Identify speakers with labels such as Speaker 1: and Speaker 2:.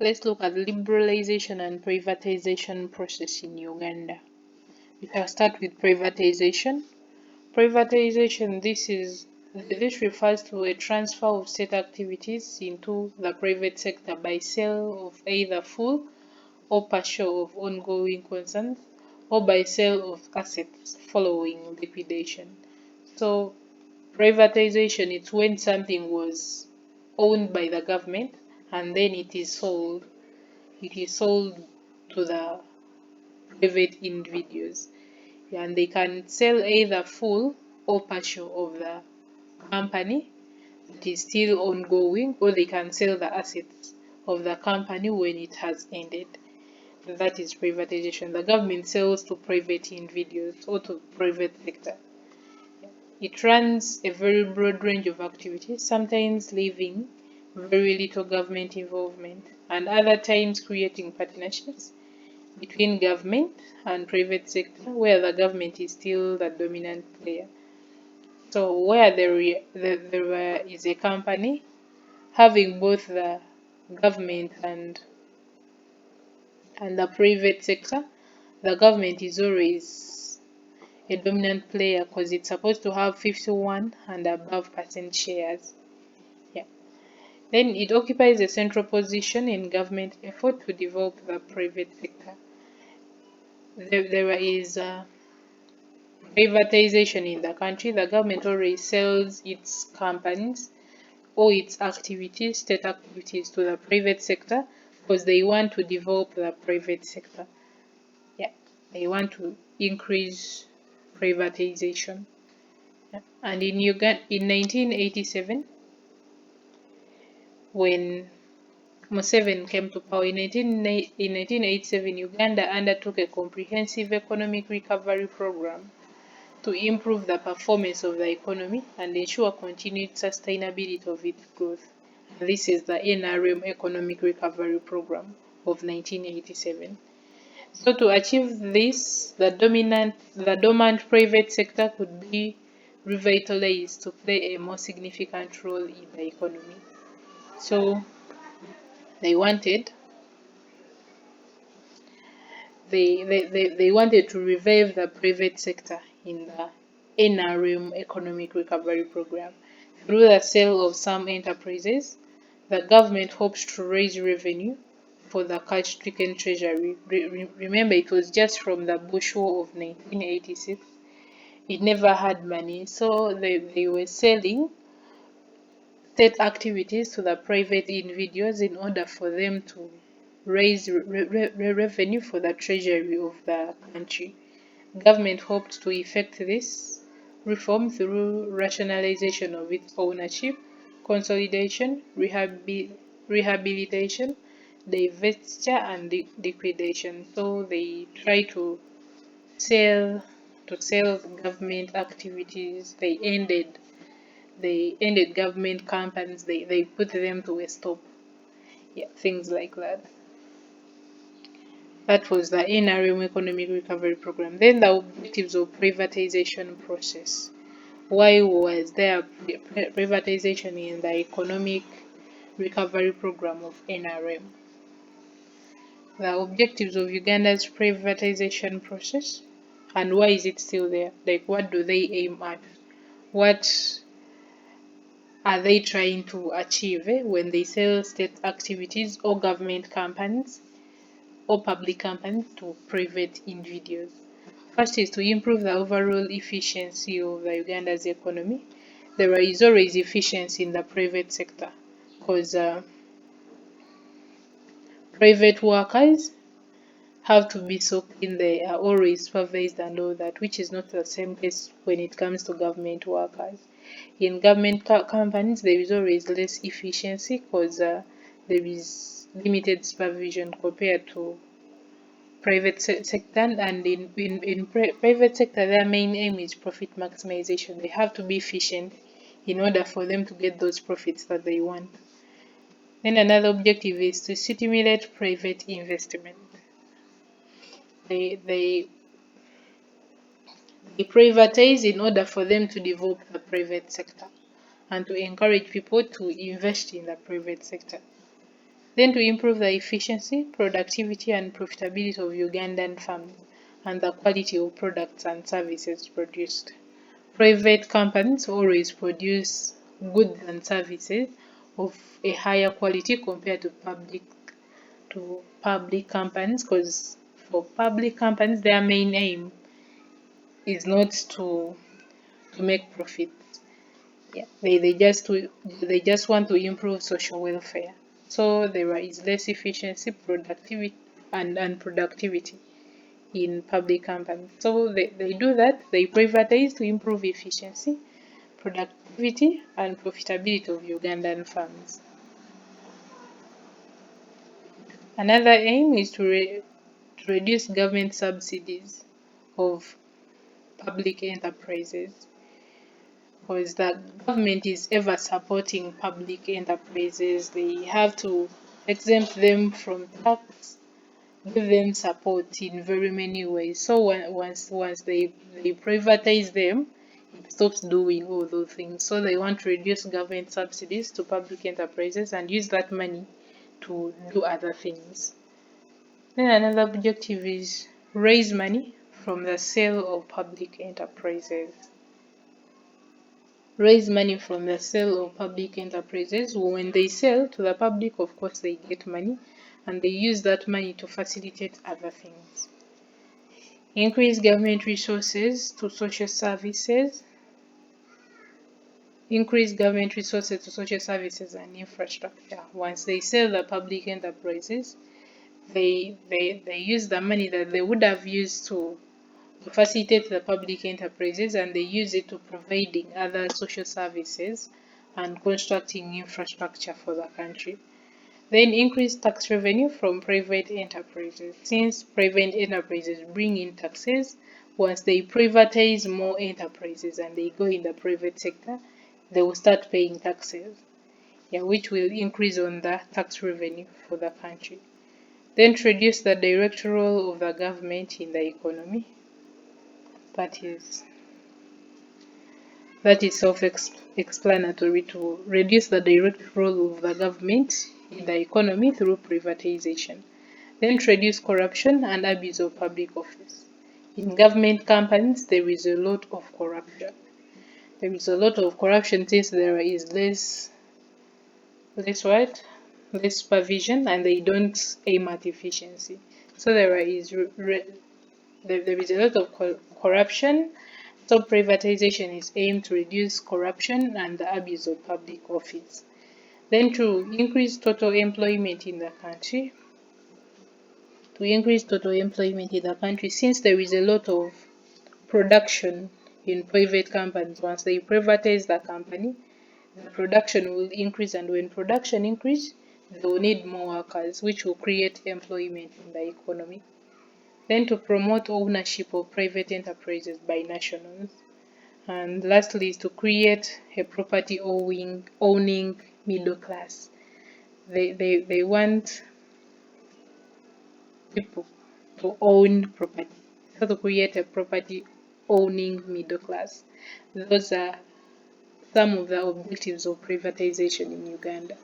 Speaker 1: Let's look at liberalization and privatization process in Uganda. We can start with privatization. Privatization, this refers to a transfer of state activities into the private sector by sale of either full or partial of ongoing concerns, or by sale of assets following liquidation. So privatization is when something was owned by the government and then it is sold. It is sold to the private individuals. Yeah, and they can sell either full or partial of the company that is still ongoing, or they can sell the assets of the company when it has ended. That is privatization. The government sells to private individuals or to private sector. It runs a very broad range of activities, sometimes leaving very little government involvement, and other times creating partnerships between government and private sector, where the government is still the dominant player. So where there is a company having both the government and the private sector, the government is always a dominant player because it's supposed to have 51 and above percent shares. Yeah. Then it occupies a central position in government effort to develop the private sector. There is privatization in the country. The government already sells its companies or its activities, state activities, to the private sector because they want to develop the private sector. Yeah, they want to increase privatization. Yeah. And in Uganda, in 1987, when Museveni came to power in 1987, Uganda undertook a comprehensive economic recovery program to improve the performance of the economy and ensure continued sustainability of its growth. This is the NRM Economic Recovery Program of 1987. So to achieve this, the dormant private sector could be revitalized to play a more significant role in the economy. So they wanted they wanted to revive the private sector in the NRM Economic Recovery Program. Through the sale of some enterprises, the government hopes to raise revenue for the cash-stricken treasury. Remember, it was just from the Bush War of 1986. It never had money, so they were selling state activities to the private individuals in order for them to raise revenue for the treasury of the country. Government hoped to effect this reform through rationalization of its ownership, consolidation, rehabilitation, divestiture, and liquidation. So they try to sell government activities. They ended government companies. They put them to a stop. Yeah, things like that. That was the NRM Economic Recovery Program. Then the objectives of privatization process. Why was there privatization in the Economic Recovery Program of NRM? The objectives of Uganda's privatization process, and why is it still there? Like, what do they aim at? What are they trying to achieve when they sell state activities or government companies or public companies to private individuals? First is to improve the overall efficiency of the Uganda's economy. There is always efficiency in the private sector because private workers have to be so clean, they are always supervised and all that, which is not the same case when it comes to government workers. In government companies, there is always less efficiency because there is limited supervision compared to private sector. And in private sector, their main aim is profit maximization. They have to be efficient in order for them to get those profits that they want. Then another objective is to stimulate private investment. They privatize in order for them to develop the private sector and to encourage people to invest in the private sector. Then to improve the efficiency, productivity and profitability of Ugandan farms and the quality of products and services produced. Private companies always produce goods and services of a higher quality compared to public companies, because for public companies their main aim is not to make profit. Yeah, they just want to improve social welfare. So there is less efficiency, productivity and productivity in public companies. So they do that, they privatize to improve efficiency, productivity and profitability of Ugandan farms. Another aim is to reduce government subsidies of public enterprises, because the government is ever supporting public enterprises. They have to exempt them from tax, give them support in very many ways. So once they privatize them, it stops doing all those things. So they want to reduce government subsidies to public enterprises and use that money to do other things. Then another objective is raise money from the sale of public enterprises. Raise money from the sale of public enterprises. When they sell to the public, of course, they get money and they use that money to facilitate other things. Increase government resources to social services. Increase government resources to social services and infrastructure. Once they sell the public enterprises, they use the money that they would have used to facilitate the public enterprises and they use it to providing other social services and constructing infrastructure for the country. Then increase tax revenue from private enterprises. Since private enterprises bring in taxes, once they privatize more enterprises and they go in the private sector, they will start paying taxes, yeah, which will increase on the tax revenue for the country. Then reduce the direct role of the government in the economy. That is self-explanatory, to reduce the direct role of the government in the economy through privatization. Then reduce corruption and abuse of public office. In government companies, there is a lot of corruption. There is a lot of corruption since there is less supervision, and they don't aim at efficiency. So there is a lot of corruption. So privatization is aimed to reduce corruption and the abuse of public office. Then to increase total employment in the country. Since there is a lot of production in private companies, once they privatize the company, the production will increase, and when production increase, they will need more workers, which will create employment in the economy. Then to promote ownership of private enterprises by nationals. And lastly is to create a property owning middle class. They want people to own property. So to create a property owning middle class. Those are some of the objectives of privatization in Uganda.